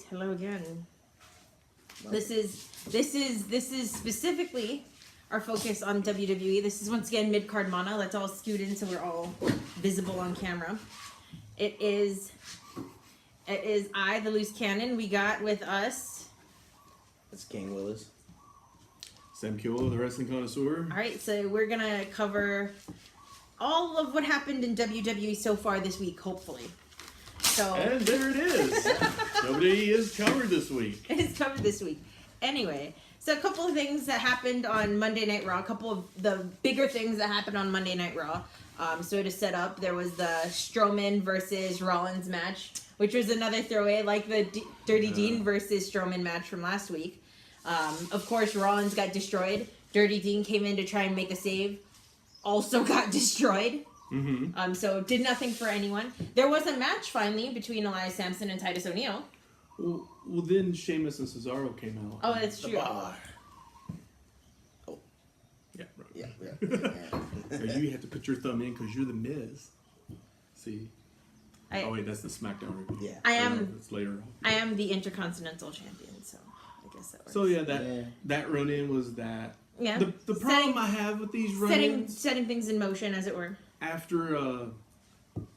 Hello again. This is specifically our focus on WWE. This is once again mid-card mana. Let's all scoot in so we're all visible on camera. It is I, the loose cannon. We got with us. It's King Willis. Sam Kyola, the wrestling connoisseur. All right, so we're gonna cover all of what happened in WWE so far this week, hopefully. So And there it is. WWE is covered this week. It's covered this week. Anyway, so a couple of things that happened on Monday Night Raw. A couple of the bigger things that happened on Monday Night Raw. So to set up, there was the Strowman versus Rollins match, which was another throwaway, like the Dirty Dean versus Strowman match from last week. Of course, Rollins got destroyed. Dirty Dean came in to try and make a save. Also got destroyed. Mm-hmm. So did nothing for anyone. There was a match finally between Elias Sampson and Titus O'Neil. Well, then Sheamus and Cesaro came out. Oh, that's true. Bar. Yeah, bro. Yeah. So you have to put your thumb in because you're the Miz. See? Oh wait, that's the SmackDown review. Yeah. I am. It's later on. I am the Intercontinental Champion, so I guess that works. So yeah, that run-in was that. Yeah. The problem I have with these run-ins, setting things in motion, as it were. after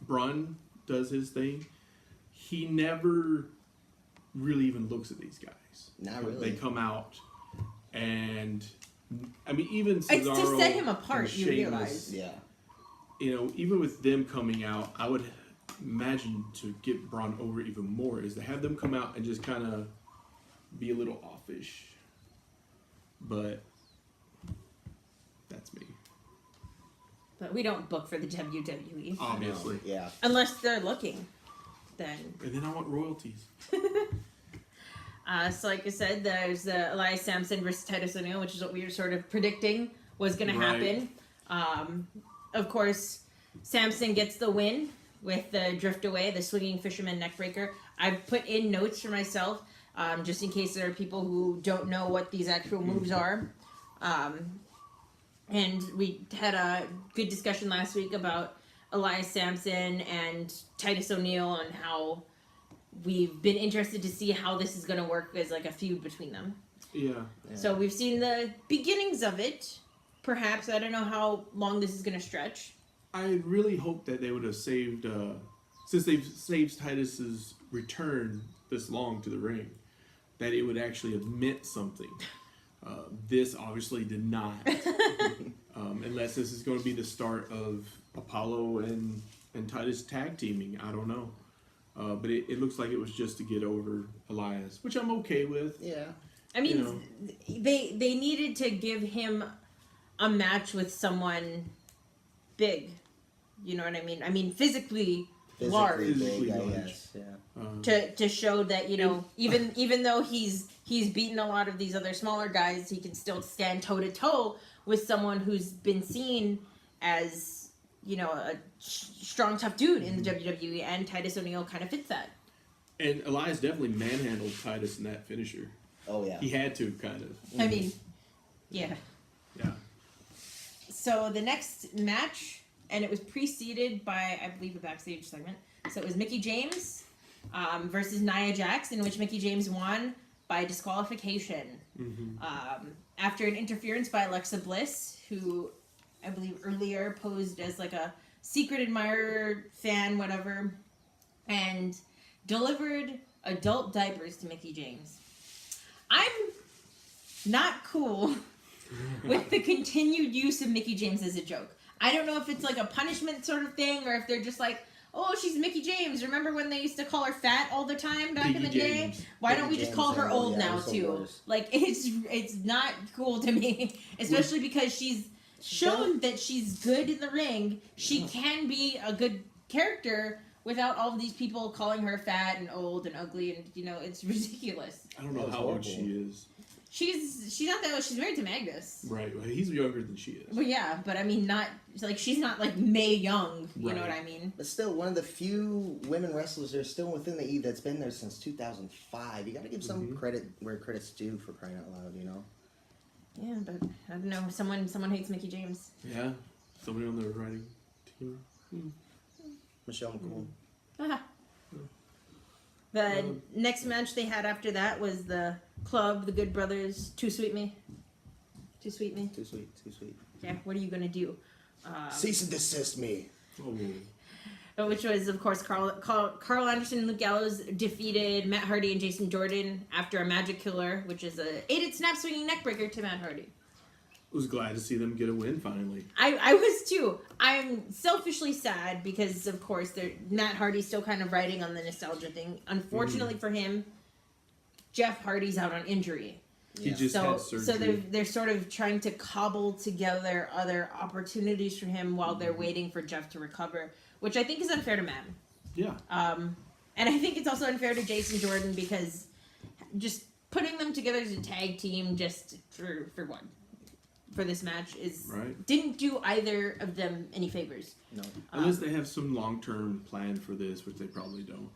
Braun does his thing, he never really even looks at these guys. Not really. They come out, and I mean, even Cesaro It's to set him apart, and you Sheamus, realize. Yeah. You know, even with them coming out, I would imagine to get Braun over even more is to have them come out and just kind of be a little offish. But that's me. But we don't book for the WWE. Obviously. Yeah. Unless they're looking. Then. And then I want royalties. So like I said, there's the Elias Sampson versus Titus O'Neil, which is what we were sort of predicting was going to happen. Of course, Sampson gets the win with the drift away, the swinging fisherman neckbreaker. I've put in notes for myself, just in case there are people who don't know what these actual moves are. And we had a good discussion last week about Elias Sampson and Titus O'Neil and how we've been interested to see how this is going to work as like a feud between them. Yeah. So we've seen the beginnings of it. Perhaps, I don't know how long this is going to stretch. I really hope that they would have saved, since they've saved Titus's return this long to the ring, that it would actually have meant something. This obviously did not, unless this is going to be the start of Apollo and Titus tag teaming. I don't know. But it looks like it was just to get over Elias, which I'm okay with. Yeah. I mean, You know. they needed to give him a match with someone big. You know what I mean? I mean, physically large. Physically big, I large. guess. Yeah. To show that, you know, even though he's beaten a lot of these other smaller guys, he can still stand toe to toe with someone who's been seen as, you know, a strong, tough dude in the WWE, and Titus O'Neil kind of fits that. And Elias definitely manhandled Titus in that finisher. Oh, yeah. He had to, kind of. I mean, yeah. Yeah. So the next match, and it was preceded by, I believe, a backstage segment. So it was Mickie James versus Nia Jax, in which Mickie James won by disqualification. After an interference by Alexa Bliss, who I believe earlier posed as like a secret admirer, fan, whatever, and delivered adult diapers to Mickie James. I'm not cool with the continued use of Mickie James as a joke. I don't know if it's like a punishment sort of thing, or if they're just like, oh, she's Mickie James. Remember when they used to call her fat all the time back in the day? Why don't we just call her old now too? Like, it's not cool to me, especially because she's shown that she's good in the ring. She can be a good character without all of these people calling her fat and old and ugly, and you know, it's ridiculous. I don't know how old she is. She's not that old. She's married to Magnus. Right. Well, he's younger than she is. Well, yeah, but I mean, not like she's not like Mae Young. You know what I mean? But still, one of the few women wrestlers that are still within the E that's been there since 2005. You got to give some credit where credit's due, for crying out loud, you know? Yeah, but I don't know. Someone hates Mickie James. Yeah. Somebody on the writing team. Michelle McCool. The next match they had after that was the Club, the Good Brothers, Too Sweet Me. Too Sweet Me? Too sweet, too sweet. Yeah, what are you going to do? Cease and desist me. Oh. Which was, of course, Carl Anderson and Luke Gallows defeated Matt Hardy and Jason Jordan after a Magic Killer, which is a 8-hit snap swinging neckbreaker to Matt Hardy. Was glad to see them get a win finally. I was too. I'm selfishly sad because, of course, Matt Hardy's still kind of riding on the nostalgia thing. Unfortunately for him, Jeff Hardy's out on injury. He just had surgery. So they're sort of trying to cobble together other opportunities for him while they're waiting for Jeff to recover, which I think is unfair to Matt. Yeah. And I think it's also unfair to Jason Jordan because just putting them together as a tag team just for what? For this match didn't do either of them any favors. No. Unless they have some long-term plan for this, which they probably don't.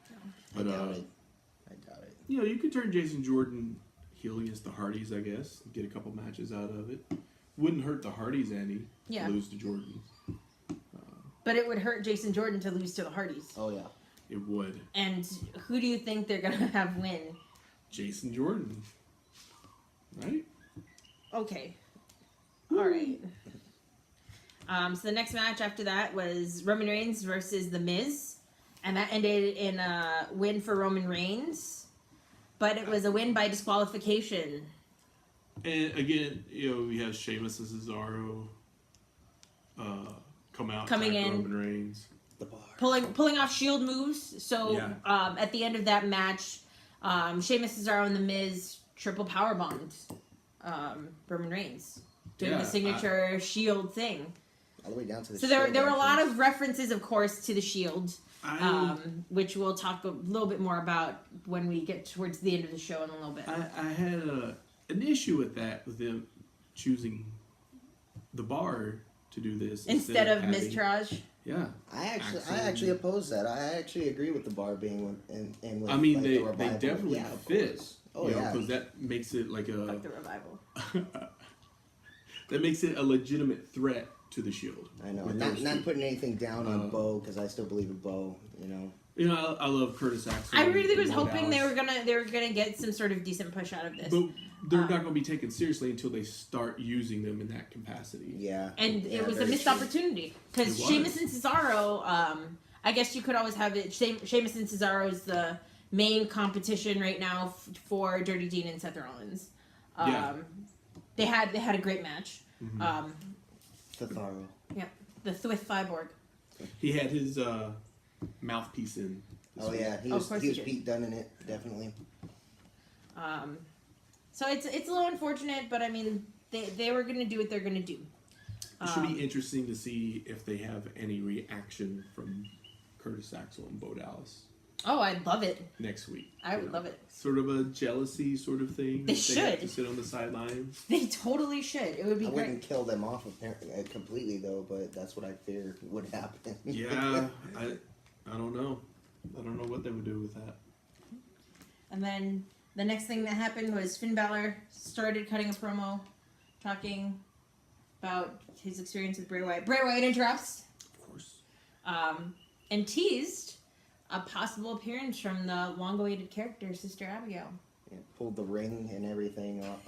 But, I doubt it. You know, you could turn Jason Jordan heel against the Hardys, I guess. Get a couple matches out of it. Wouldn't hurt the Hardys any to lose to Jordan. But it would hurt Jason Jordan to lose to the Hardys. Oh, yeah. It would. And who do you think they're going to have win? Jason Jordan. Right? Okay. All right. So the next match after that was Roman Reigns versus The Miz. And that ended in a win for Roman Reigns. But it was a win by disqualification. And again, you know, we have Sheamus and Cesaro coming in, Roman Reigns, the bar, pulling off Shield moves. So at the end of that match, Sheamus, Cesaro, and The Miz triple powerbombed Roman Reigns, doing the signature Shield thing. All the way down to the So Shield. there were a lot of references, of course, to the Shield. Which we'll talk a little bit more about when we get towards the end of the show in a little bit. I had an issue with that, with them choosing the bar to do this instead of Miz-Taraj. Yeah, I actually oppose that. I actually agree with the bar being in with. I mean, like, they definitely fit. Oh yeah, because that makes it like a Like the revival. that makes it a legitimate threat to the Shield. I know. Not putting anything down on Bo, because I still believe in Bo. You know. You know, I love Curtis Axel. I really was hoping they were gonna get some sort of decent push out of this. But they're not going to be taken seriously until they start using them in that capacity. Yeah. And it was a missed opportunity because Sheamus and Cesaro. I guess you could always have it. Sheamus and Cesaro is the main competition right now for Dirty Dean and Seth Rollins. They had a great match. Mm-hmm. Cesaro. Yeah, the Thwith Cyborg. He had his mouthpiece in. Oh yeah, he was Pete Dunne in it, definitely. So it's a little unfortunate, but I mean they were gonna do what they're gonna do. It should be interesting to see if they have any reaction from Curtis Axel and Bo Dallas. Oh, I'd love it. Next week. I would love it. Sort of a jealousy sort of thing. They should. Have to sit on the sidelines. They totally should. It would be great. I wouldn't kill them off completely, though, but that's what I fear would happen. Yeah, I don't know. I don't know what they would do with that. And then the next thing that happened was Finn Balor started cutting a promo, talking about his experience with Bray Wyatt. Bray Wyatt interrupts. Of course. And teased a possible appearance from the long-awaited character, Sister Abigail. Yeah, pulled the ring and everything off.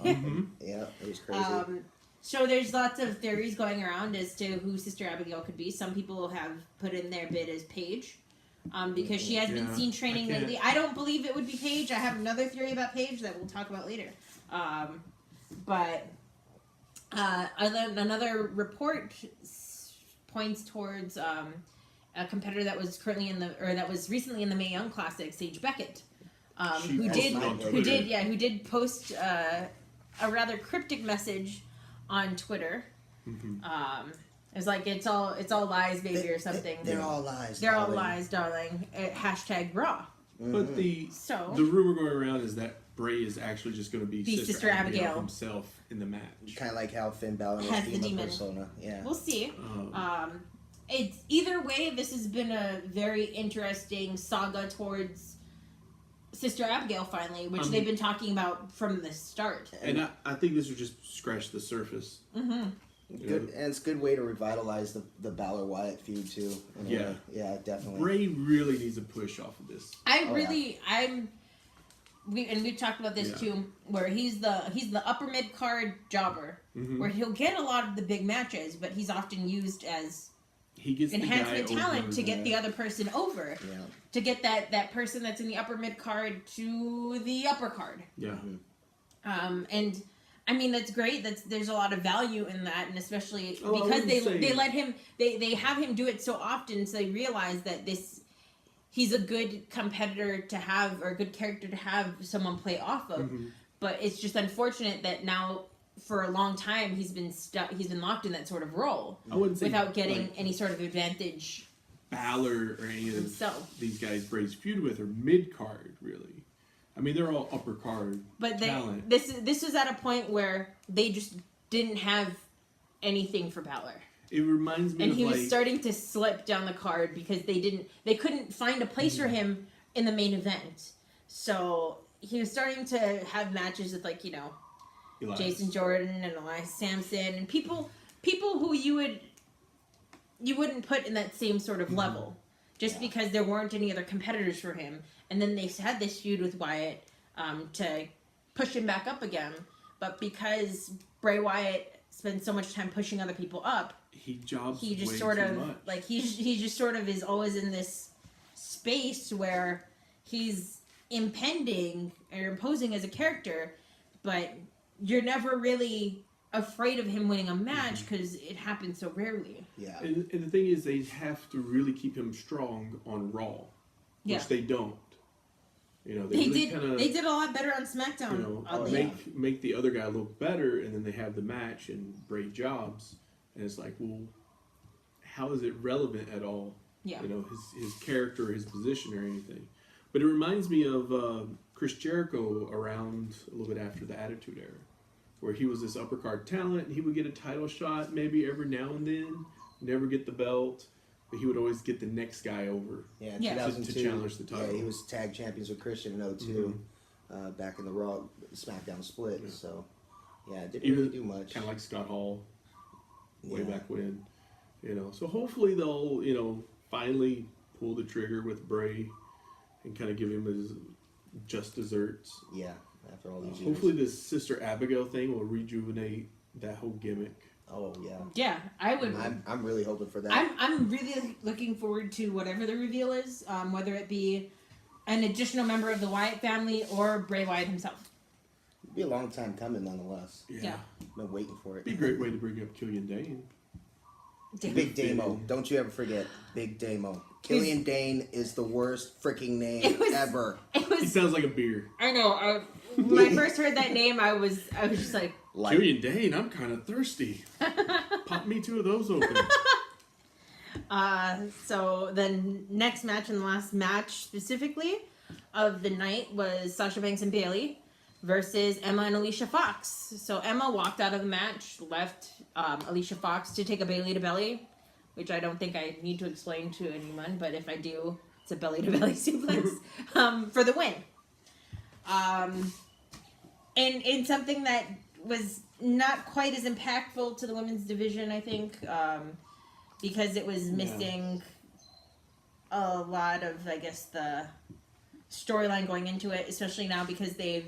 Yeah, it was crazy. So there's lots of theories going around as to who Sister Abigail could be. Some people have put in their bid as Paige, because she has been seen training lately. I don't believe it would be Paige. I have another theory about Paige that we'll talk about later. But another report points towards a competitor that was recently in the Mae Young Classic, Sage Beckett, who did post a rather cryptic message on Twitter. It was like it's all lies, baby, or something. They're all lies. They're all lies, darling. # Raw. But the rumor going around is that Bray is actually just going to be Sister Abigail himself in the match. Kind of like how Finn Balor has the demon persona. Yeah. We'll see. It's either way. This has been a very interesting saga towards Sister Abigail finally, which they've been talking about from the start. And I think this would just scratch the surface. Good, and it's a good way to revitalize the Balor Wyatt feud too. Yeah. Yeah, definitely. Bray really needs a push off of this. We've talked about this Yeah. too, where he's the upper mid card jobber, where he'll get a lot of the big matches, but he's often used as He gets enhancement the guy talent over to get the- the other person over, Yeah. to get that person that's in the upper mid card to the upper card. Yeah. And I mean that's great. There's a lot of value in that, and especially Oh, I because wouldn't say- they let him they have him do it so often, so they realize that he's a good competitor to have, or a good character to have someone play off of. But it's just unfortunate that now for a long time he's been locked in that sort of role I wouldn't say without getting like, any sort of advantage. Balor or any of himself. these guys Bray's feud with are mid card, really. I mean, they're all upper card But talent. this is at a point where they just didn't have anything for Balor. It reminds me And of he like was starting to slip down the card because they couldn't find a place for him in the main event. So he was starting to have matches with Elias. Jason Jordan and Elias Sampson and people who you wouldn't put in that same sort of level, just because there weren't any other competitors for him. And then they had this feud with Wyatt to push him back up again. But because Bray Wyatt spends so much time pushing other people up, He jobs he just way sort too of much. he just sort of is always in this space where he's impending or imposing as a character, but you're never really afraid of him winning a match because it happens so rarely. Yeah. And the thing is, they have to really keep him strong on Raw, which Yeah. they don't. You know, They really did. kinda, They did a lot better on SmackDown. you know, oddly. make the other guy look better, and then they have the match and Bray jobs, and it's like, well, how is it relevant at all? Yeah. You know, his character, his position, or anything. But it reminds me of Chris Jericho around a little bit after the Attitude Era, where he was this upper card talent, and he would get a title shot maybe every now and then, never get the belt, but he would always get the next guy over. Yeah, Yeah. 2002. To challenge the title. Yeah, he was tag champions with Christian in 02, back in the Raw SmackDown split. Yeah. So, yeah, didn't Even really do much. Kind of like Scott Hall way Yeah. back when, you know. So hopefully they'll, you know, finally pull the trigger with Bray and kind of give him his just desserts. Yeah, after all these years. Hopefully this Sister Abigail thing will rejuvenate that whole gimmick. Oh yeah. Yeah, I would. I'm really hoping for that. I'm really looking forward to whatever the reveal is, whether it be an additional member of the Wyatt family or Bray Wyatt himself. It'll be a long time coming, nonetheless. Yeah. Been waiting for it. Be a great way to bring up Killian Dane. Big Damo. Don't you ever forget Big Damo. Killian Dane is the worst freaking name ever. It He was. sounds like a beer. I know. When I first heard that name, I was just like, Killian Dane, I'm kind of thirsty. Pop me 2 of those open. So the next match and the last match specifically of the night was Sasha Banks and Bayley versus Emma and Alicia Fox. So Emma walked out of the match, left Alicia Fox to take a Bayley to belly, which I don't think I need to explain to anyone, but if I do, it's a belly to belly suplex for the win. And in something that was not quite as impactful to the women's division, I think, because it was missing a lot of, I guess, the storyline going into it, especially now because they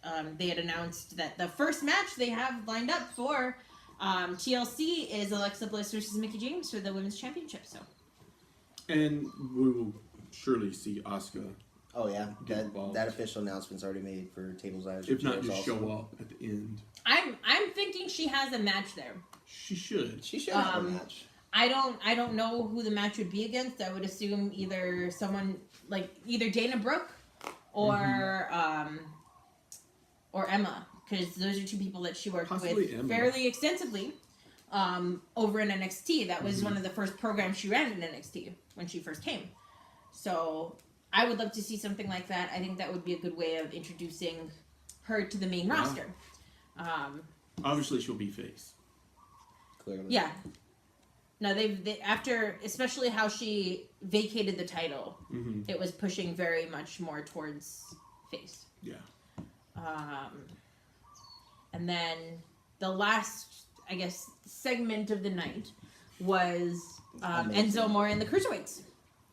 had announced that the first match they have lined up for TLC is Alexa Bliss versus Mickie James for the women's championship. So, And we will surely see Asuka, Oh yeah, Get involved. that official announcement's already made for Tables, Eyes, if not Chairs just also. show up at the end. I'm thinking she has a match there. She should. She should have a match. I don't know who the match would be against. I would assume either someone like either Dana Brooke or Emma, because those are 2 people that she worked Possibly with Emma. fairly extensively over in NXT. That was one of the first programs she ran in NXT when she first came. So I would love to see something like that. I think that would be a good way of introducing her to the main roster. Obviously, she'll be face. Clearly. Yeah. No, they after, especially how she vacated the title, it was pushing very much more towards face. Yeah. And then the last, I guess, segment of the night was Amazing. Enzo Amore and the Cruiserweights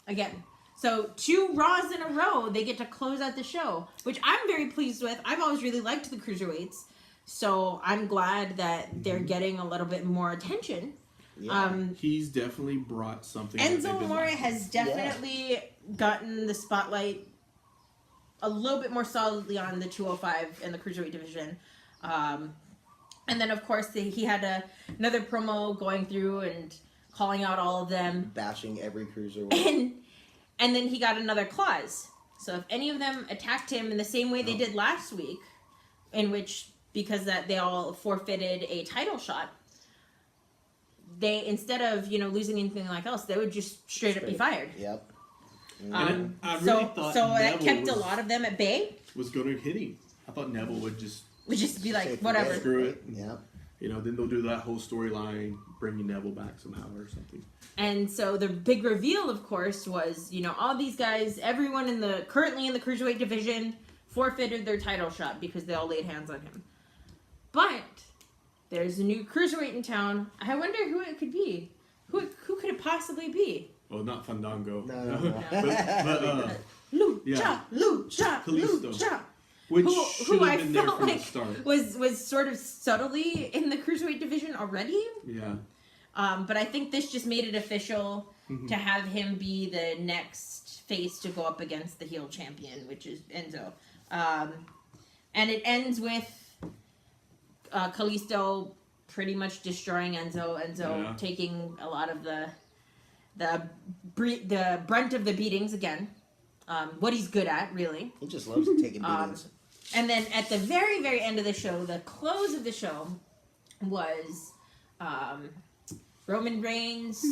again. So 2 Raws in a row, they get to close out the show, which I'm very pleased with. I've always really liked the Cruiserweights, so I'm glad that they're getting a little bit more attention. Yeah. He's definitely brought something. that they've Enzo been Amore lacking. has definitely gotten the spotlight a little bit more solidly on the 205 and the Cruiserweight division. And then, of course, he had another promo going through and calling out all of them. Bashing every cruiser. And then he got another clause. So if any of them attacked him in the same way they did last week, in which, because that they all forfeited a title shot, they, instead of, losing anything like else, they would just straight up be fired. Yep. And I really thought so that Neville kept a lot of them at bay. was going to hit him. I thought Neville would just Be like, Say whatever. forget screw it. Yep. Then they'll do that whole storyline, bringing Neville back somehow or something. And so the big reveal, of course, was, all these guys, everyone currently in the Cruiserweight division forfeited their title shot because they all laid hands on him. But there's a new Cruiserweight in town. I wonder who it could be. Who could it possibly be? Well, not Fandango. No. but Lucha, Yeah. Lucha, Kalisto. Lucha. which Who should I have been there felt from like the start. was sort of subtly in the Cruiserweight division already. Yeah. But I think this just made it official Mhm. to have him be the next face to go up against the heel champion, which is Enzo. And it ends with Kalisto pretty much destroying Enzo. Yeah. Taking a lot of the brunt of the beatings again. What he's good at, really. He just loves taking beatings. And then at the very, very end of the show, the close of the show was Roman Reigns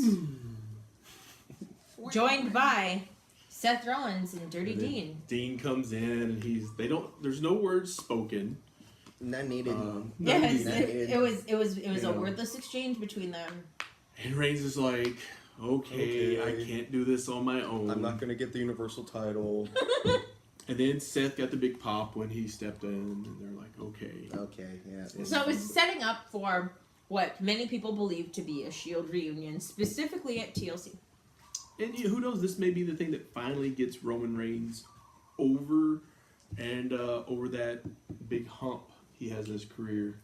joined by Seth Rollins and Dirty And then Dean. Dean comes in and there's no words spoken. None needed. Yes, None needed. it was a know. wordless exchange between them. And Reigns is like, okay, I Okay. can't do this on my own. I'm not gonna get the Universal title. And then Seth got the big pop when he stepped in, and they're like, okay. Okay, yeah. So it was setting up for what many people believe to be a Shield reunion, specifically at TLC. And who knows, this may be the thing that finally gets Roman Reigns over and over that big hump he has in his career.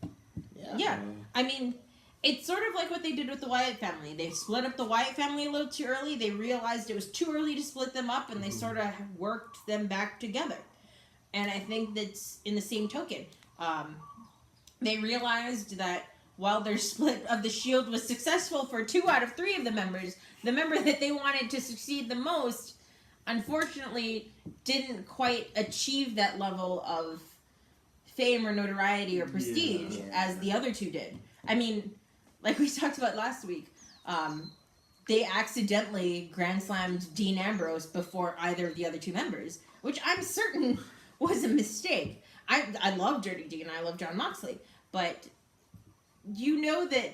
Yeah, I mean, it's sort of like what they did with the Wyatt family. They split up the Wyatt family a little too early. They realized it was too early to split them up, and they sort of worked them back together. And I think that's in the same token. They realized that while their split of the Shield was successful for 2 out of 3 of the members, the member that they wanted to succeed the most, unfortunately, didn't quite achieve that level of fame or notoriety or prestige Yeah. as the other 2 did. I mean, like we talked about last week, they accidentally Grand Slammed Dean Ambrose before either of the other 2 members, which I'm certain was a mistake. I love Dirty Dean, I love John Moxley, but you know that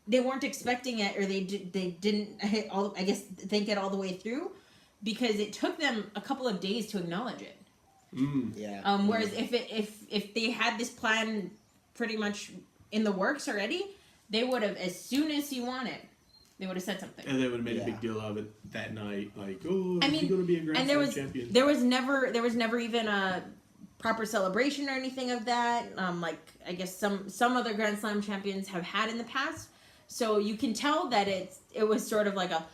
they weren't expecting it, or they didn't I guess think it all the way through, because it took them a couple of days to acknowledge it. Yeah. Whereas if they had this plan pretty much in the works already, they would have, as soon as he won it, they would have said something. And they would have made a Yeah. big deal of it that night. Like, oh, I is mean, he going to be a Grand and Slam champion? there was never even a proper celebration or anything of that. Like I guess some other Grand Slam champions have had in the past. So you can tell that it was sort of like a,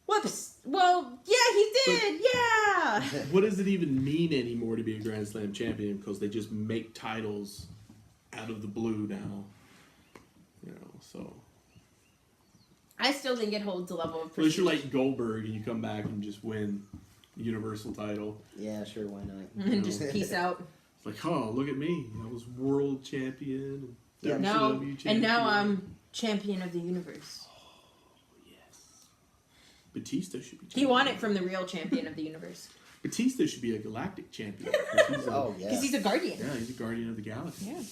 whoops. Well, yeah, he did. Yeah. What does it even mean anymore to be a Grand Slam champion? Because they just make titles out of the blue now. So. I still think it holds a level of Unless prestige. you're like Goldberg and you come back and just win the Universal title. Yeah, sure, why not? And just peace out. It's like, oh, look at me. I was world champion. Yeah. WCW Now, champion. and now I'm champion of the universe. Yes. Batista should be champion. He won it from the real champion of the universe. Batista should be a galactic champion. 'Cause he's a, Oh, yeah. Because he's a guardian. yeah, he's a guardian of the galaxy. Yeah.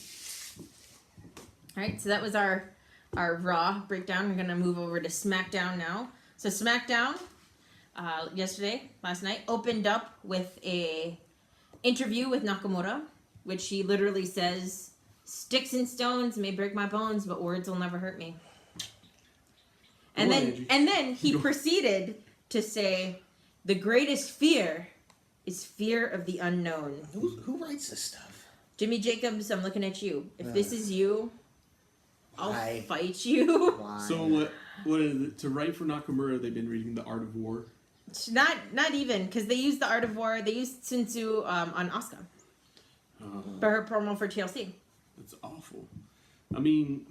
All right, so that was our Raw breakdown. We're going to move over to SmackDown now. So SmackDown, last night, opened up with a interview with Nakamura, which he literally says, Sticks and stones may break my bones, but words will never hurt me. Go on, Angie. And then he Go. proceeded to say, the greatest fear is fear of the unknown. Who writes this stuff? Jimmy Jacobs, I'm looking at you. If this is you, I'll Why? fight you. Why? So what is it? To write for Nakamura, they've been reading The Art of War. Not even, because they used the Art of War. They used Sun Tzu on Asuka for her promo for TLC. That's awful. I mean,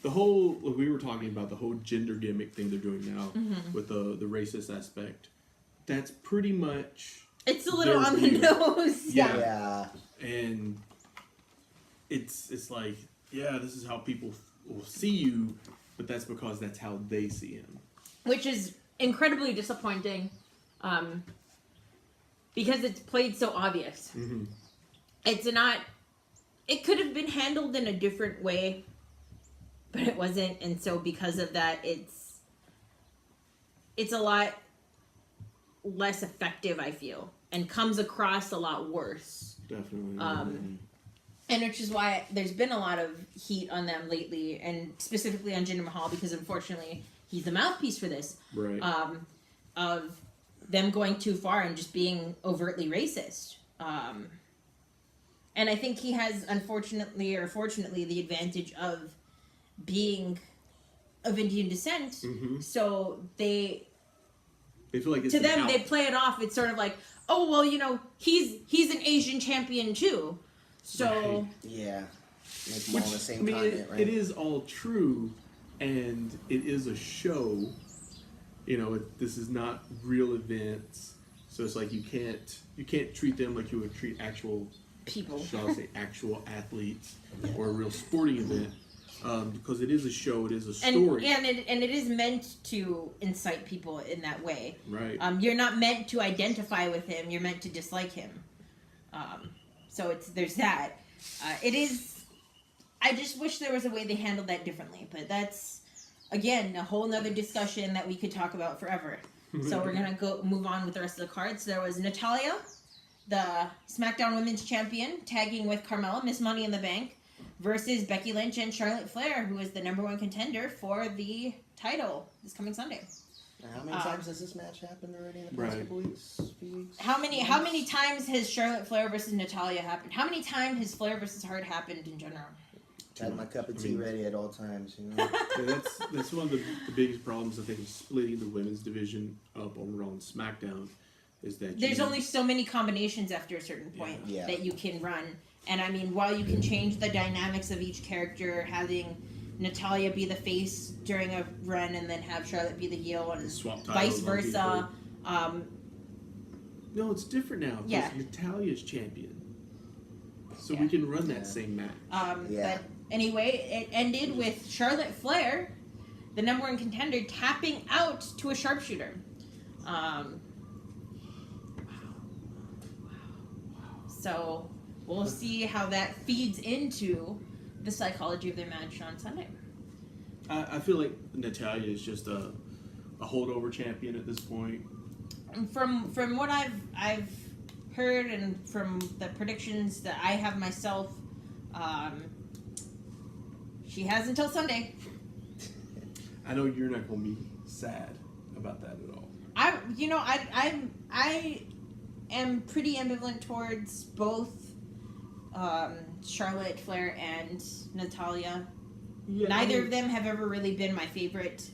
the whole we were talking about the whole gender gimmick thing they're doing now with the racist aspect. That's pretty much It's a little their on the view. nose. Yeah. And it's like, yeah, this is how people will see you, but that's because that's how they see him. Which is incredibly disappointing, because it's played so obvious. Mm-hmm. It's not. It could have been handled in a different way, but it wasn't, and so because of that, it's a lot less effective, I feel, and comes across a lot worse. Definitely. And which is why there's been a lot of heat on them lately, and specifically on Jinder Mahal, because unfortunately he's the mouthpiece for this. Right. Of them going too far and just being overtly racist. And I think he has, unfortunately or fortunately, the advantage of being of Indian descent. Mm-hmm. So they feel like it's to an them out. they play it off. It's sort of like, oh well, he's an Asian champion too. So Right. Yeah. Make them all on the same I mean, continent, right? it is all true, and it is a show. This is not real events, so it's like you can't treat them like you would treat actual people. shall I say actual athletes or a real sporting event, because it is a show, it is a story. And it is meant to incite people in that way. Right. You're not meant to identify with him. You're meant to dislike him. So there's that. It is. I just wish there was a way they handled that differently. But that's again a whole nother discussion that we could talk about forever. So we're gonna move on with the rest of the cards. There was Natalya, the SmackDown Women's Champion, tagging with Carmella, Miss Money in the Bank, versus Becky Lynch and Charlotte Flair, who is the #1 contender for the title this coming Sunday. How many times has this match happened already in the past Right. couple weeks? Few weeks? How many times has Charlotte Flair versus Natalya happened? How many times has Flair versus Hart happened in general? Had my cup of tea ready at all times, Yeah, that's one of the biggest problems, I think, of splitting the women's division up on Raw and SmackDown, is that There's only so many combinations after a certain point Yeah. that you can run. And I mean, while you can change the dynamics of each character, having Natalya be the face during a run and then have Charlotte be the heel and swap vice titles on versa. people. No, it's different now. Because Yeah. Natalia's champion. So Yeah. we can run that Yeah. same match. Yeah. But anyway, it ended with Charlotte Flair, the #1 contender, tapping out to a sharpshooter. So we'll see how that feeds into the psychology of their match on Sunday. I feel like Natalya is just a holdover champion at this point. From what I've heard and from the predictions that I have myself, she has until Sunday. I know you're not going to be sad about that at all. I am pretty ambivalent towards both Charlotte Flair and Natalya. Yeah, Neither of them have ever really been my favorite.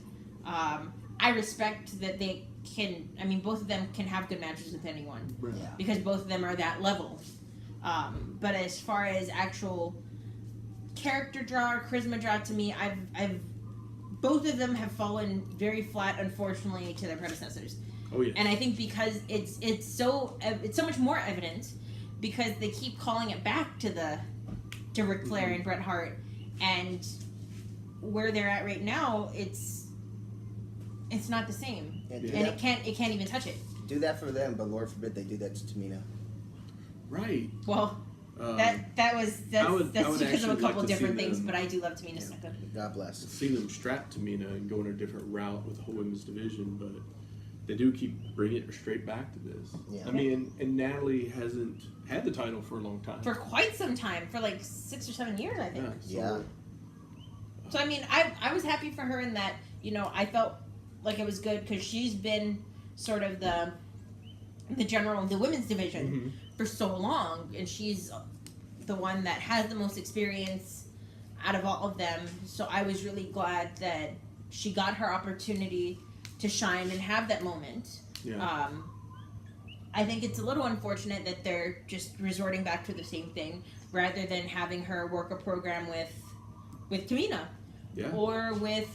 I respect that they can. I mean, both of them can have good matches with anyone Right. Yeah. because both of them are that level. But as far as actual character draw or charisma draw, to me, I've both of them have fallen very flat, unfortunately, to their predecessors. Oh, yeah. And I think because it's so much more evident because they keep calling it back to Ric Flair and Bret Hart, and where they're at right now, it's not the same, Yeah, and it can't even touch it. do that for them, but Lord forbid they do that to Tamina. Right. Well, that's I would because of a actually couple like to see different things, them- but I do love Tamina Snuka. God bless. Seeing them strap Tamina and go in a different route with the whole women's division, but they do keep bringing it straight back to this. Yeah. I mean, and Natalie hasn't had the title for a long time. For quite some time, for like 6 or 7 years, I think. Yeah. So I mean, I was happy for her in that, you know, I felt like it was good because she's been sort of the women's division for so long, and she's the one that has the most experience out of all of them. So I was really glad that she got her opportunity to shine and have that moment. Yeah. I think it's a little unfortunate that they're just resorting back to the same thing rather than having her work a program with Tamina. Yeah. Or with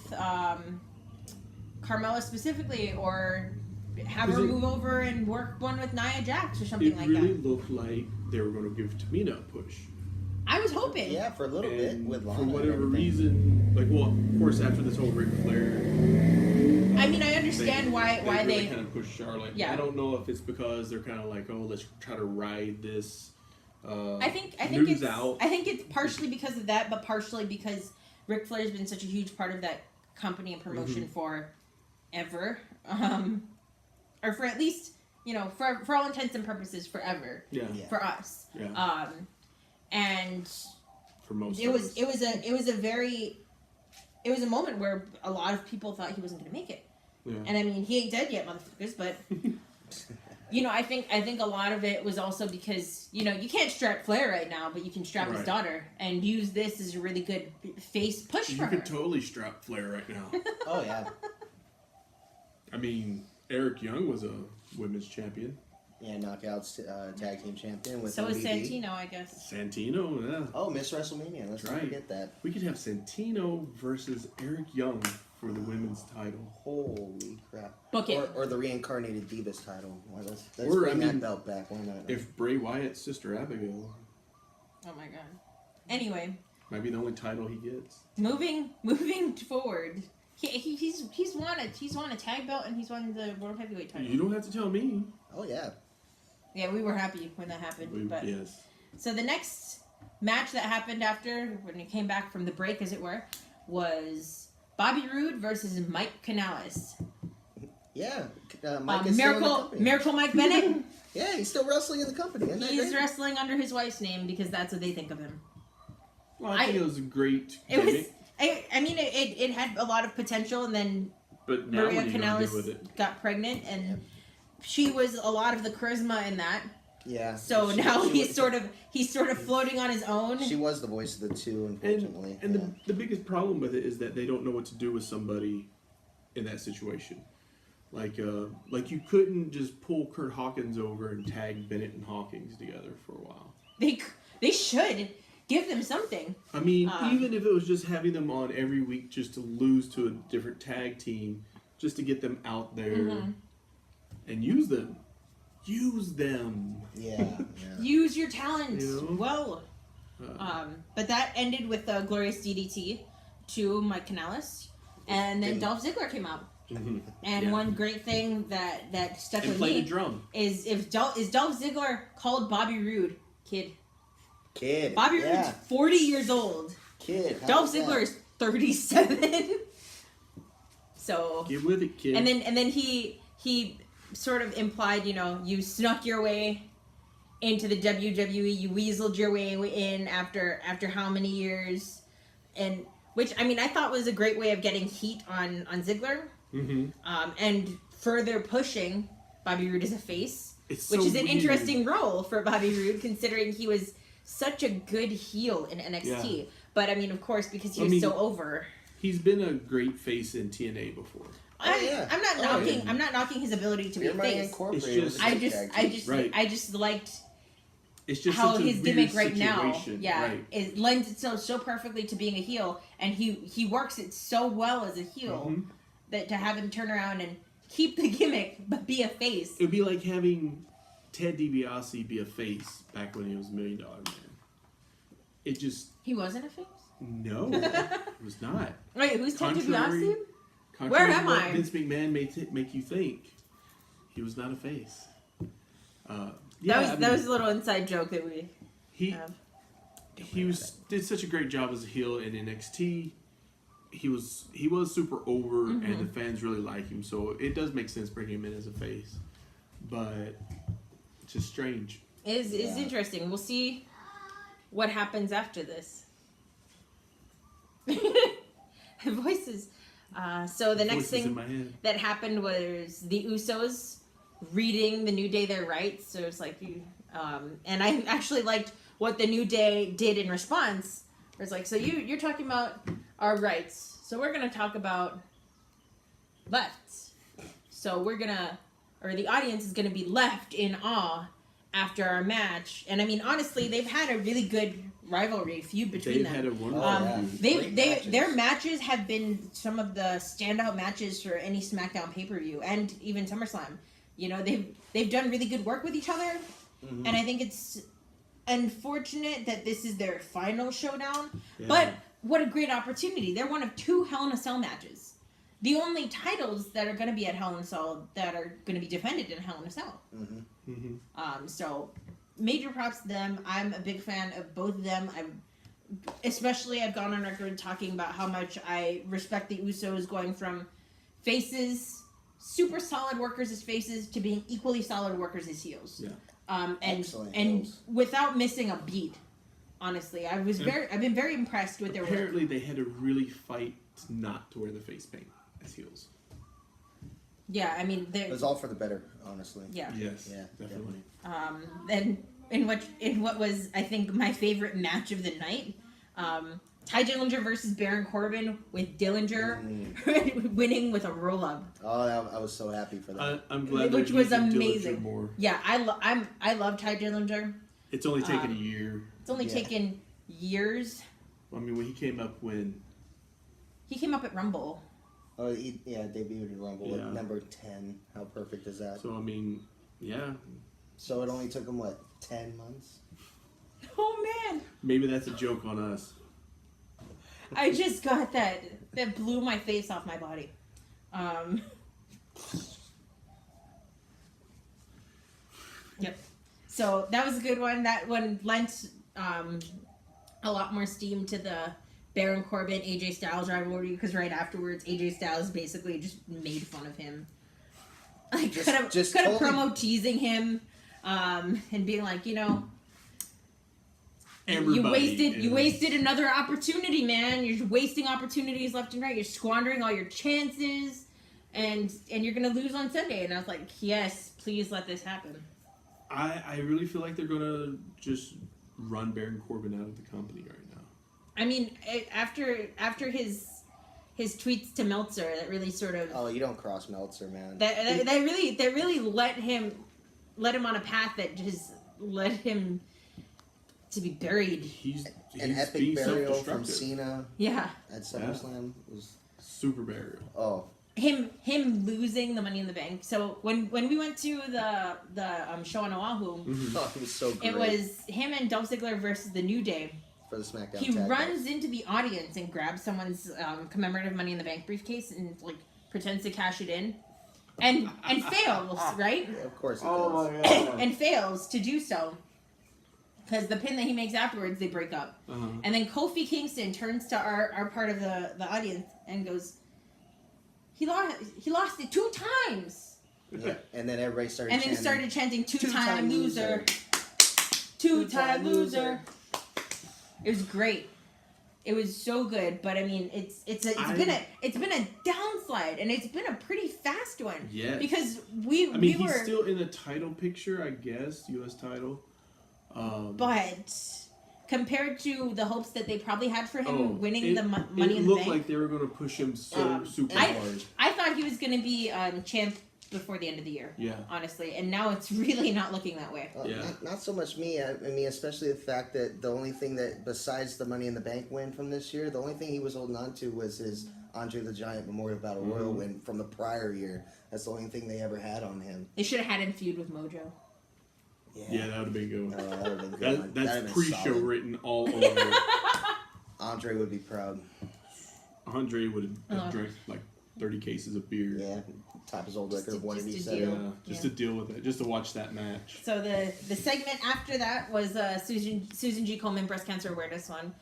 Carmella specifically, or have her It- move over and work one with Nia Jax or something It like really that. looked like they were going to give Tamina a push. I was hoping. Yeah, for a little bit And with Lana. for and whatever everything. reason, like, well, of course, after this whole Ric Flair, I mean, I understand why really they. kind of push Charlotte. Yeah. I don't know if it's because they're kind of like, oh, let's try to ride this. I think news it's. out. I think it's partially because of that, but partially because Ric Flair's been such a huge part of that company and promotion for ever, or for at least, you know, for all intents and purposes, forever. Yeah. Yeah. For us. Yeah. And For most. it of was us. it was a moment where a lot of people thought he wasn't going to make it. Yeah. And I mean, he ain't dead yet, motherfuckers, but you know, I think a lot of it was also because, you know, you can't strap Flair right now, but you can strap his Right. daughter and use this as a really good face push You for her. could totally strap Flair right now. Oh yeah. I mean, Eric Young was a women's champion. Yeah, knockouts tag team champion with So is ODB. Santino, I guess. Santino, yeah. Oh, Miss WrestleMania. Let's not Right. forget that. We could have Santino versus Eric Young for the women's title. Holy crap. Book it. Or the reincarnated Divas title. Well, let's Or, bring I mean, that belt back. Why not? If Bray Wyatt's sister Abigail Oh my god. Anyway, might be the only title he gets. moving forward. He's won a tag belt and he's won the World Heavyweight title. You don't have to tell me. Oh yeah. Yeah, we were happy when that happened. But Yes. so the next match that happened after, when he came back from the break, as it were, was Bobby Roode versus Mike Canales. Yeah. Mike is still in the Miracle company. Mike Bennett. Yeah, he's still wrestling in the company. Isn't that He's great? wrestling under his wife's name because that's what they think of him. Well, I think it was a great It was. gimmick, I mean, it had a lot of potential, and then but now Maria what are you gonna Canales do with it? got pregnant, and she was a lot of the charisma in that. Yeah. So She- now she he's sort of floating on his own. She was the voice of the two, unfortunately. And yeah. the biggest problem with it is that they don't know what to do with somebody in that situation. Like you couldn't just pull Kurt Hawkins over and tag Bennett and Hawkins together for a while. They should give them something. I mean, Um, even if it was just having them on every week just to lose to a different tag team, just to get them out there Mhm. and use them. Use them. Yeah. Use your talent You know? well. But that ended with a glorious DDT to Mike Canales, and then Dolph Ziggler came out. Mhm. And Yeah. one great thing that stuck And with play me the drum. is Dolph Ziggler called Bobby Roode kid. Kid. Bobby yeah. Roode's 40 years old. Kid. How Dolph was that? Ziggler is 37. So, Get with it, kid. and then he sort of implied, you know, you snuck your way into the WWE, you weaseled your way in after how many years, and which I mean I thought was a great way of getting heat on Ziggler, Mhm. and further pushing Bobby Roode as a face, It's which so is an weird. interesting role for Bobby Roode considering he was such a good heel in NXT. Yeah. But I mean, of course, because he I was mean, so over. He's been a great face in TNA before. yeah. I'm not Oh, knocking. yeah. I'm not knocking his ability to be a Your Money face. Incorporated. It's was a just- great tag team. I just liked It's just how such a his weird gimmick right now, situation. yeah, Right. it lends itself so perfectly to being a heel, and he works it so well as a heel Mhm. that to have him turn around and keep the gimmick but be a face. It would be like having Ted DiBiase be a face back when he was $1 Million Man. It just He wasn't a face. no, it was not. Wait, who's Ted Contrary- DiBiase? Contrary Where to am what I? Vince McMahon may make you think. He was not a face. Yeah, That was a little inside joke that we he have. did such a great job as a heel in NXT. he was super over, and the fans really like him. So it does make sense bringing him in as a face, but it's just strange. It's interesting. We'll see what happens after this. Voices. So the next Voices in thing my head. that happened was the Usos reading the New Day their rights. So it's like and I actually liked what the New Day did in response. It's like, so you're talking about our rights, so we're gonna talk about lefts. So the audience is gonna be left in awe after our match. And I mean, honestly, they've had a really good rivalry feud between They've had them. a wonderful feud. Their matches have been some of the standout matches for any SmackDown pay-per-view and even SummerSlam. You know, they've done really good work with each other, and I think it's unfortunate that this is their final showdown. Yeah. But what a great opportunity! They're one of 2 Hell in a Cell matches. The only titles that are going to be at Hell in a Cell that are going to be defended in Hell in a Cell. So major props to them. I'm a big fan of both of them. I've gone on record talking about how much I respect the Usos going from faces, super solid workers as faces, to being equally solid workers as heels. Yeah. And without missing a beat. Honestly, I've been very impressed with their work. Apparently, they had to really fight not to wear the face paint as heels. Yeah, I mean, it was all for the better, honestly. Yeah. Yes. Yeah, Definitely. And in what was, I think, my favorite match of the night, Ty Dillinger versus Baron Corbin, with Dillinger winning with a roll up. Oh, I was so happy for that. I'm glad. Which was amazing. More. Yeah, I love Ty Dillinger. It's only taken a year. It's only taken years. I mean, when he came up at Rumble. Oh, he debuted in Rumble at number 10. How perfect is that? So I mean, yeah. So it only took him 10 months? Oh man! Maybe that's a joke on us. I just got that blew my face off my body. Yep. So that was a good one. That one lent a lot more steam to the Baron Corbin AJ Styles rivalry, because right afterwards AJ Styles basically just made fun of him, like kind of promo teasing him, and being like, you wasted another opportunity, man. You're wasting opportunities left and right. You're squandering all your chances, and you're gonna lose on Sunday. And I was like, yes, please let this happen. I really feel like they're gonna just run Baron Corbin out of the company right now. I mean, after his tweets to Meltzer, that really sort of... Oh, you don't cross Meltzer, man. That really let him on a path that just led him to be buried. He's an epic burial from Cena. Yeah. At SummerSlam was super burial. Oh. Him losing the Money in the Bank. So when we went to the show on Oahu, Oh, it was so great. it was him and Dolph Ziggler versus the New Day. For the SmackDown He tag runs into the audience and grabs someone's commemorative Money in the Bank briefcase and pretends to cash it in, and fails, right? Yeah, of course. Oh my god! And fails to do so because the pin that he makes afterwards, they break up. And then Kofi Kingston turns to our part of the audience and goes, He lost it 2 times. Yeah, and then everybody started. And then he started chanting two-time loser, 2-time loser. It was great. It was so good, but I mean, it's been a downslide, and it's been a pretty fast one. Yeah. Because he's still in the title picture, I guess, U.S. title. But compared to the hopes that they probably had for him winning the Money in the Bank, it looked like they were going to push him super hard. I thought he was going to be champ before the end of the year. Yeah. Honestly, and now it's really not looking that way. Not so much me. I mean, especially the fact that the only thing that, besides the Money in the Bank win from this year, the only thing he was holding on to was his Andre the Giant Memorial Battle Royal win from the prior year. That's the only thing they ever had on him. They should have had him feud with Mojo. Yeah, that would have been good. That would have been good. That's pre-show written all over it. Andre would be proud. Andre would have drank 30 cases of beer. Yeah, top his old record of 187. Yeah, just to deal with it, just to watch that match. So the segment after that was Susan G. Komen breast cancer awareness one,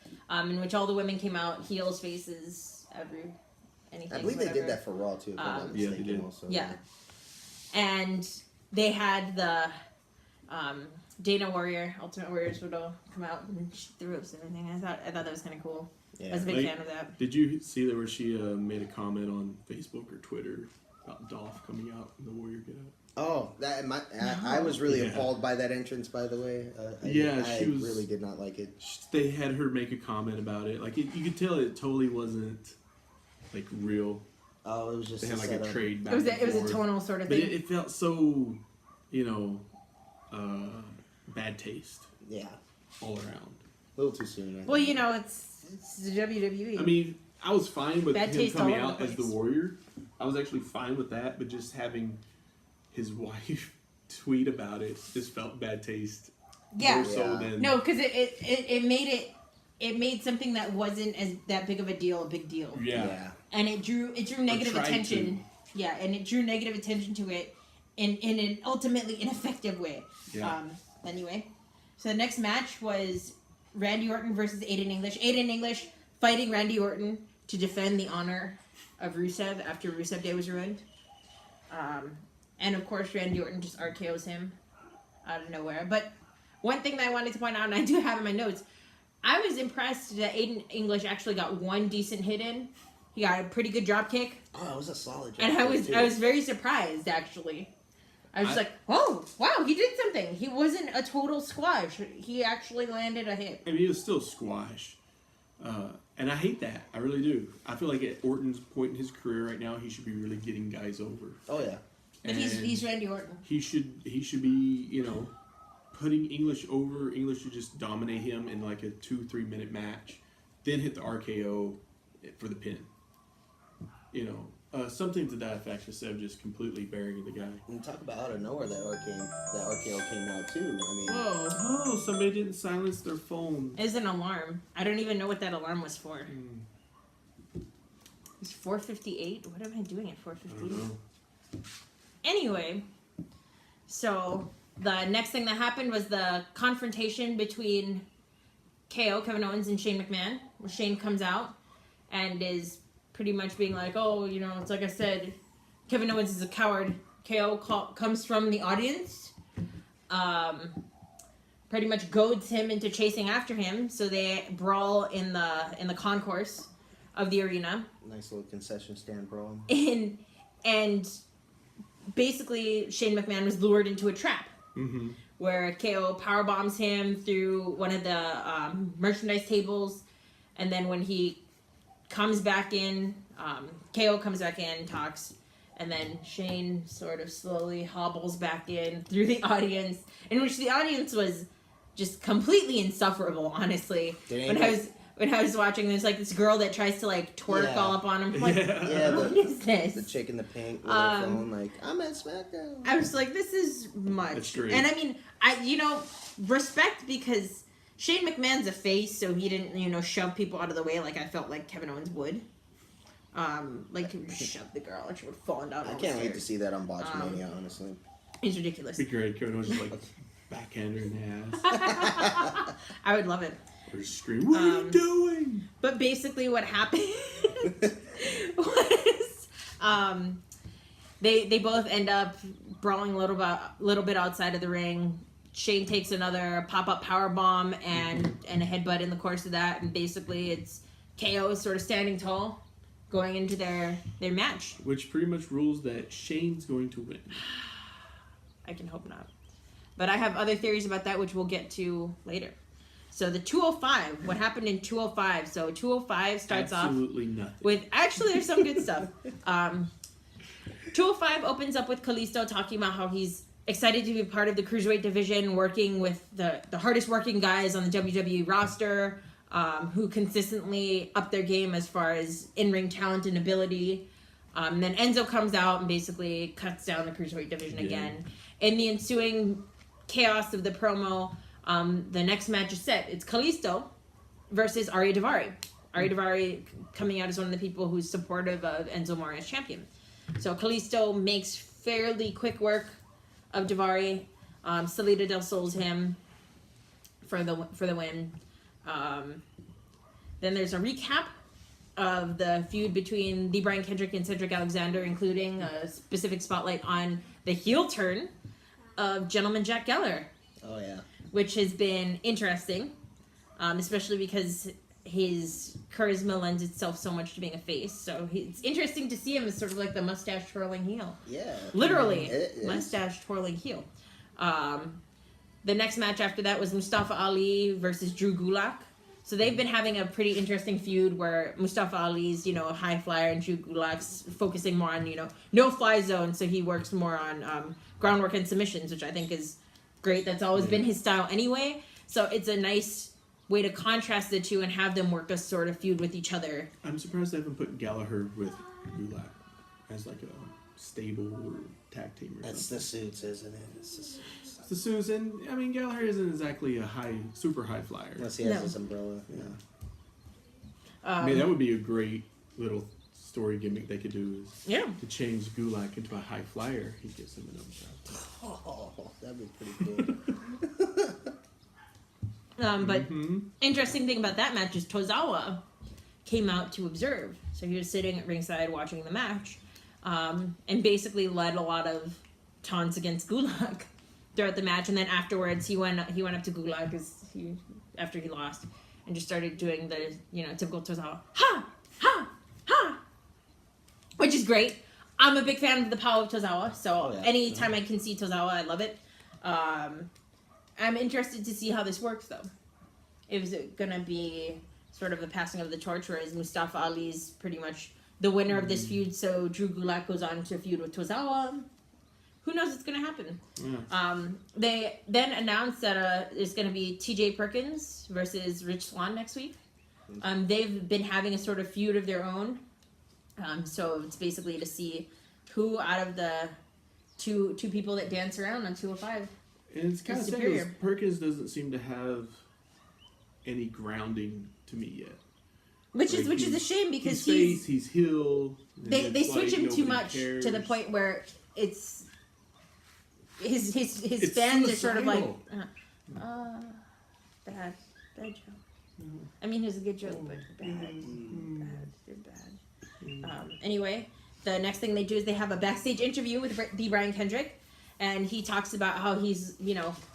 in which all the women came out, heels, faces, anything. I believe they whatever. did that for Raw too. If I'm not Yeah, they mistaken, did. Also. Yeah. And they had the Dana Warrior, Ultimate Warrior Widow come out and she threw ups and everything. I thought that was kind of cool. Yeah. I was a big Like, fan of that. Did you see that where she made a comment on Facebook or Twitter about Dolph coming out in the Warrior get up? Oh, I was really Yeah. appalled by that entrance. By the way, I really did not like it. They had her make a comment about it. Like you could tell it totally wasn't like real. Oh, it was just They had like setup. a trade back. It was and a forth. tonal sort of But thing. it felt so, bad taste Yeah, all around. a little too soon. I Well, think. you know, it's the WWE. I mean, I was fine with Bad him taste coming all over out the as the place. Warrior. I was actually fine with that, but just having his wife tweet about it just felt bad taste. Yeah. More so Yeah. than No, because it made something that wasn't as that big of a deal a big deal, yeah. and it drew negative tried attention. Yeah, and it drew negative attention to it in an ultimately ineffective way. Yeah. Anyway, so the next match was Randy Orton versus Aiden English. Aiden English fighting Randy Orton to defend the honor of Rusev after Rusev Day was ruined. And of course, Randy Orton just RKO's him out of nowhere. But one thing that I wanted to point out, and I do have in my notes, I was impressed that Aiden English actually got one decent hit in. He got a pretty good drop kick, Oh, it was a solid. and job I was very surprised actually. I was like, oh wow, he did something. He wasn't a total squash. He actually landed a hit. I mean, it was still squash. And I hate that. I really do. I feel like at Orton's point in his career right now, he should be really getting guys over. Oh yeah. But he's Randy Orton. He should be, putting English over. English should just dominate him in like a 2-3 minute match, then hit the RKO for the pin. Something to that effect instead of just completely burying the guy. And talk about out of nowhere that RKO came out too. I mean, Whoa. Oh, somebody didn't silence their phone. It's an alarm. I don't even know what that alarm was for. It's 4:58. What am I doing at I don't 4:58? know. Anyway, so the next thing that happened was the confrontation between KO, Kevin Owens, and Shane McMahon, where Shane comes out and is pretty much being like, oh, it's like I said, Kevin Owens is a coward. KO comes from the audience, pretty much goads him into chasing after him, so they brawl in the concourse of the arena. nice little concession stand brawl. And basically, Shane McMahon was lured into a trap Mm-hmm. where KO powerbombs him through one of the merchandise tables, and then when he comes back in, KO comes back in, talks, and then Shane sort of slowly hobbles back in through the audience, in which the audience was just completely insufferable, honestly. When I was watching, there's like this girl that tries to like twerk Yeah. all up on him. I'm like, Yeah, what is this? The chick in the pink with her phone, like, I'm at SmackDown. I was like, this is much. That's great. And I mean, respect, because Shane McMahon's a face, so he didn't, shove people out of the way like I felt like Kevin Owens would. Like he would shove the girl and she would fall down. I can't wait to see that on Botchamania, honestly. It's ridiculous. Be great. Kevin Owens just like backhand her in the ass. I would love it. Or just scream, what are you doing? But basically what happened was they both end up brawling a little bit outside of the ring. Shane takes another pop-up power bomb and a headbutt in the course of that, and basically it's KO sort of standing tall going into their match. Which pretty much rules that Shane's going to win. I can hope not. But I have other theories about that, which we'll get to later. So the 205, what happened in 205? So 205 starts Absolutely nothing. with, actually there's some good stuff. 205 opens up with Kalisto talking about how he's excited to be part of the Cruiserweight division, working with the hardest working guys on the WWE roster, who consistently up their game as far as in-ring talent and ability. Then Enzo comes out and basically cuts down the Cruiserweight division again. In the ensuing chaos of the promo, the next match is set. It's Kalisto versus Arya Daivari. Arya Daivari coming out as one of the people who's supportive of Enzo Amore as champion. So Kalisto makes fairly quick work of Daivari. Salida del Sol's him for the win. Then there's a recap of the feud between the Brian Kendrick and Cedric Alexander, including a specific spotlight on the heel turn of Gentleman Jack Geller, Oh yeah. which has been interesting, especially because his charisma lends itself so much to being a face. So it's interesting to see him as sort of like the mustache twirling heel. Yeah. Literally, It is. mustache twirling heel. The next match after that was Mustafa Ali versus Drew Gulak. So they've been having a pretty interesting feud where Mustafa Ali's, a high flyer, and Drew Gulak's focusing more on, no fly zone. So he works more on groundwork and submissions, which I think is great. That's always been his style anyway. So it's a nice way to contrast the two and have them work a sort of feud with each other. I'm surprised they haven't put Gallagher with Gulak as like a stable or tag team or That's something. the suits, isn't it? It's the suits. The Susan, I mean, Gallagher isn't exactly a super high flyer. Unless he has No. his umbrella. Yeah. I mean, that would be a great little story gimmick they could do is Yeah. to change Gulak into a high flyer. He gives him an umbrella. Oh, that'd be pretty cool. But interesting thing about that match is Tozawa came out to observe. So he was sitting at ringside watching the match, and basically led a lot of taunts against Gulak throughout the match. And then afterwards, he went up to Gulak after he lost, and just started doing the typical Tozawa ha ha ha, which is great. I'm a big fan of the power of Tozawa, so Oh, yeah. anytime I can see Tozawa, I love it. I'm interested to see how this works, though. Is it going to be sort of a passing of the torch, whereas Mustafa Ali's pretty much the winner of this feud, so Drew Gulak goes on to feud with Tozawa? Who knows what's going to happen? Yeah. They then announced that there's going to be TJ Perkins versus Rich Swann next week. They've been having a sort of feud of their own. So it's basically to see who out of the two people that dance around on 205. And it's kind of sad superior. 'cause Perkins doesn't seem to have any grounding to me yet. Which Like, is a shame because he's face, he's heel. and they it's switch like him too nobody much cares. to the point where it's his It's fans are sort of like suicidal. bad joke. I mean, it was a good joke, but bad. Anyway, the next thing they do is they have a backstage interview with the Brian Kendrick, and he talks about how he's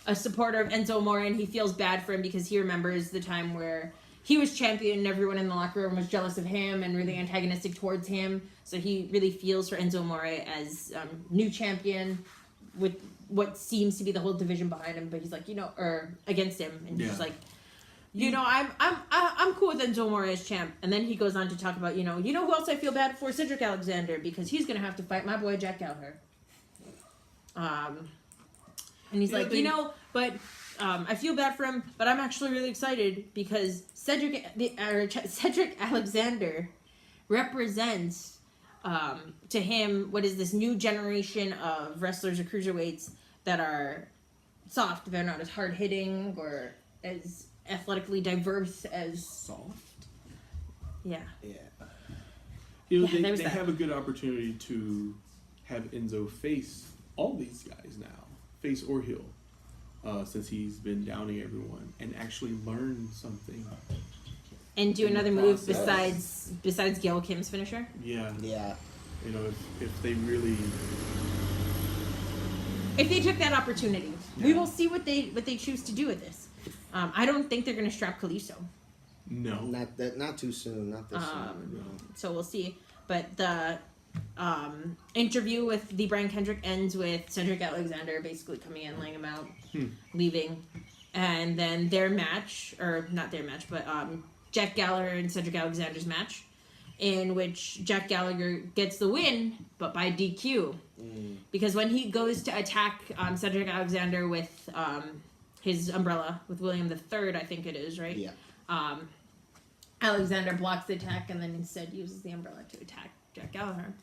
a supporter of Enzo Amore, and he feels bad for him because he remembers the time where he was champion and everyone in the locker room was jealous of him and really antagonistic towards him. So he really feels for Enzo Amore as new champion with what seems to be the whole division behind him, but he's like, or against him, and he's Yeah. like, I'm cool with Enzo Amore as champ. And then he goes on to talk about, who else I feel bad for? Cedric Alexander, because he's gonna have to fight my boy Jack Gallagher. And he's like, I feel bad for him, but I'm actually really excited because Cedric Alexander represents to him what is this new generation of wrestlers or cruiserweights that are soft. They're not as hard hitting or as athletically diverse as Soft. yeah. Yeah. Yeah, They there's that. have a good opportunity to have Enzo face all these guys now, face or heel, since he's been downing everyone, and actually learn something. And do In the another move process. besides Gail Kim's finisher. Yeah. Yeah. If they really. If they took that opportunity, we will see what they choose to do with this. I don't think they're going to strap Kalisto. No. Not too soon. Not this soon. No. So we'll see. But the interview with the Brian Kendrick ends with Cedric Alexander basically coming in, laying him out, leaving. And then their match, or not their match, but Jack Gallagher and Cedric Alexander's match, in which Jack Gallagher gets the win, but by DQ. Because when he goes to attack Cedric Alexander with his umbrella, with William III, I think it is, right? Yeah. Alexander blocks the attack and then instead uses the umbrella to attack Jack Gallagher.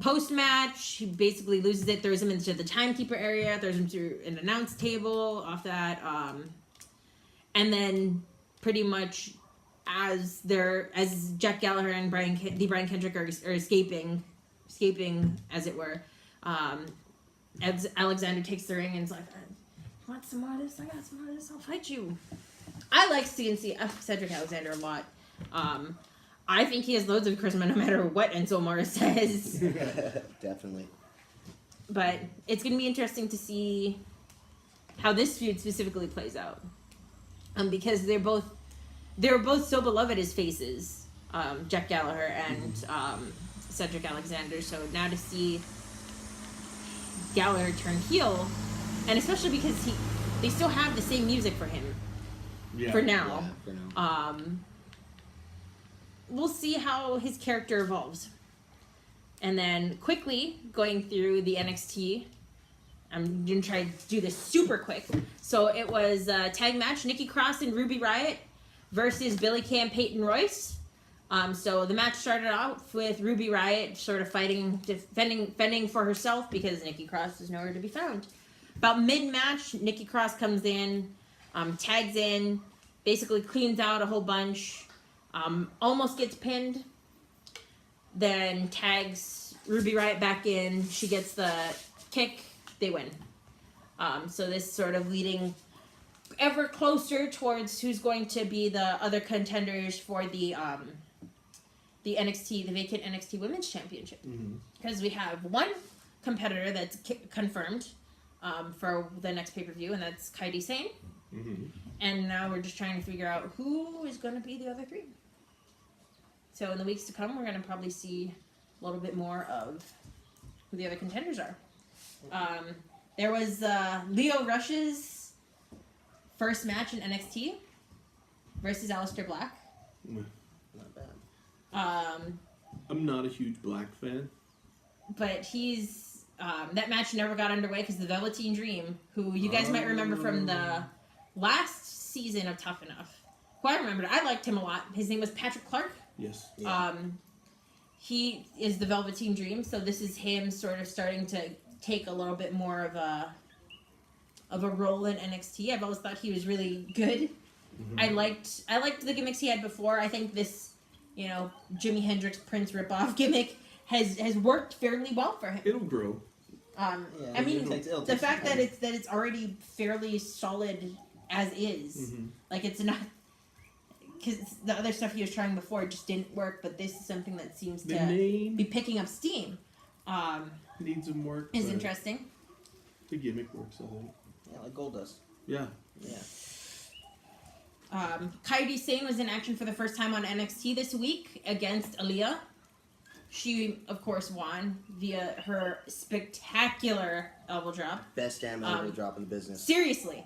Post-match, he basically loses it, throws him into the timekeeper area, throws him through an announce table off that, and then pretty much as Jack Gallagher and the Brian Kendrick are escaping as it were, as Alexander takes the ring and is like, "You want some more of this? I got some more of this. I'll fight you." I like Cedric Alexander a lot. I think he has loads of charisma no matter what Enzo Amore says. Definitely. But it's going to be interesting to see how this feud specifically plays out. Because they were both so beloved as faces, Jack Gallagher and Cedric Alexander. So now to see Gallagher turn heel, and especially because they still have the same music for him for now. Yeah, for now. We'll see how his character evolves. And then quickly going through the NXT, I'm gonna try to do this super quick. So it was a tag match: Nikki Cross and Ruby Riot versus Billie Kay and Peyton Royce. So the match started off with Ruby Riot sort of defending for herself because Nikki Cross is nowhere to be found. About mid-match, Nikki Cross comes in, tags in, basically cleans out a whole bunch, almost gets pinned, then tags Ruby Riot back in. She gets the kick. They win. So this sort of leading ever closer towards who's going to be the other contenders for the NXT, the vacant NXT Women's Championship. Because we have one competitor that's confirmed for the next pay-per-view, and that's Kairi Sane. And now we're just trying to figure out who is going to be the other three. So in the weeks to come, we're going to probably see a little bit more of who the other contenders are. There was Leo Rush's first match in NXT versus Aleister Black. Not bad. I'm not a huge Black fan. But he's that match never got underway because the Velveteen Dream, who you guys might remember from the last season of Tough Enough, who I remembered, I liked him a lot. His name was Patrick Clark. Yes. Yeah. He is the Velveteen Dream, so this is him sort of starting to take a little bit more of a role in NXT. I've always thought he was really good. I liked the gimmicks he had before. I think this, Jimi Hendrix Prince ripoff gimmick has worked fairly well for him. It'll grow. I mean, the fact that it's already fairly solid as is, like it's not. Because the other stuff he was trying before just didn't work, but this is something that seems The to name be picking up steam. needs some work. Is but interesting. The gimmick works, I think. Yeah, like Goldust. Yeah. Yeah. Kairi Sane was in action for the first time on NXT this week against Aaliyah. She, of course, won via her spectacular elbow drop. Best damn elbow drop in the business. Seriously.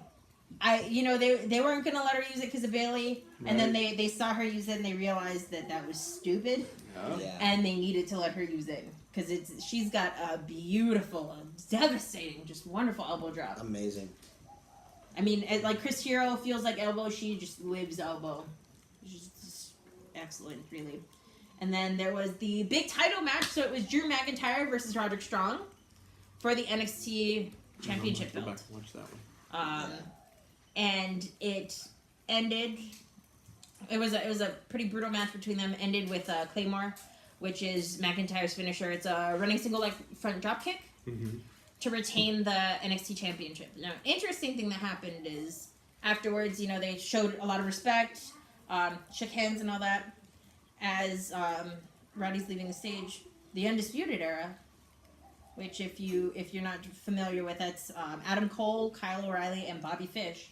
They weren't going to let her use it because of Bailey, and then they saw her use it and they realized that was stupid, Yeah. and they needed to let her use it because she's got a beautiful, devastating, just wonderful elbow drop. Amazing. I mean, like Chris Hero feels like elbow, she just lives elbow. She's just excellent, really. And then there was the big title match, so it was Drew McIntyre versus Roderick Strong for the NXT Championship Go belt. back and watch that one. And it ended. It was a pretty brutal match between them. Ended with Claymore, which is McIntyre's finisher. It's a running single leg front drop kick to retain the NXT Championship. Now, interesting thing that happened is afterwards, they showed a lot of respect, shook hands and all that. As Roddy's leaving the stage, the Undisputed Era, which if you're not familiar with, that's Adam Cole, Kyle O'Reilly, and Bobby Fish.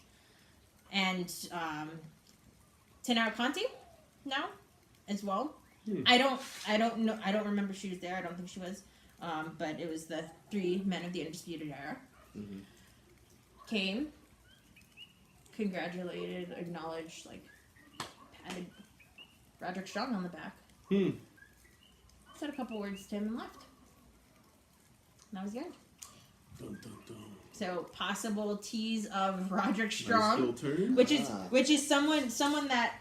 And Tenara Conti now as well. I don't know. I don't remember if she was there. I don't think she was. But it was the three men of the Undisputed Era. Came, congratulated, acknowledged, patted Roderick Strong on the back. Said a couple words to him and left. And that was the end. Dun, dun, dun. So possible tease of Roderick Nice Strong, heel turn. which is someone that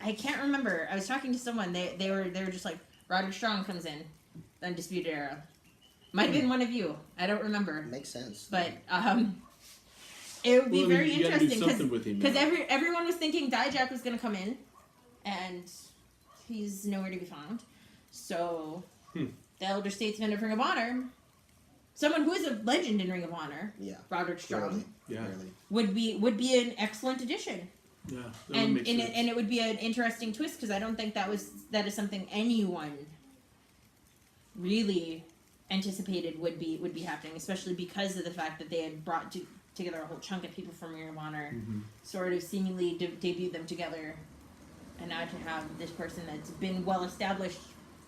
I can't remember. I was talking to someone. They were just like, Roderick Strong comes in, the Undisputed Era. Might have been one of you. I don't remember. Makes sense. But it would be very you gotta do interesting something with him because now. everyone was thinking Dijak was going to come in, and he's nowhere to be found. So the elder statesman of Ring of Honor, someone who is a legend in Ring of Honor, Yeah. Roderick Strong, Clearly. Yeah. Clearly. would be an excellent addition. Yeah, that and would make sense. it would be an interesting twist because I don't think that is something anyone really anticipated would be happening, especially because of the fact that they had brought together a whole chunk of people from Ring of Honor, sort of seemingly debuted them together, and now to have this person that's been well established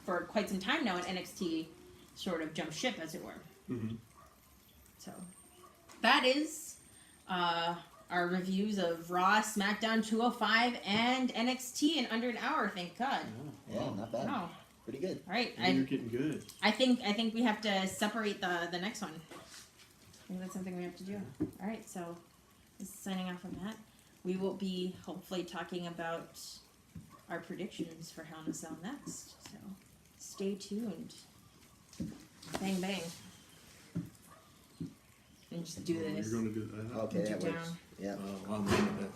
for quite some time now in NXT sort of jump ship, as it were. So that is our reviews of Raw, SmackDown 205, and NXT in under an hour. Thank God. Yeah, not bad. Wow. Pretty good. All right. You're getting good. I think we have to separate the next one. I think that's something we have to do. All right. So this is signing off from that. We will be hopefully talking about our predictions for Hell in a Cell next. So stay tuned. Bang bang. And just do this. You're going to do that. Okay, that Down. works. Yeah. I'm looking at that.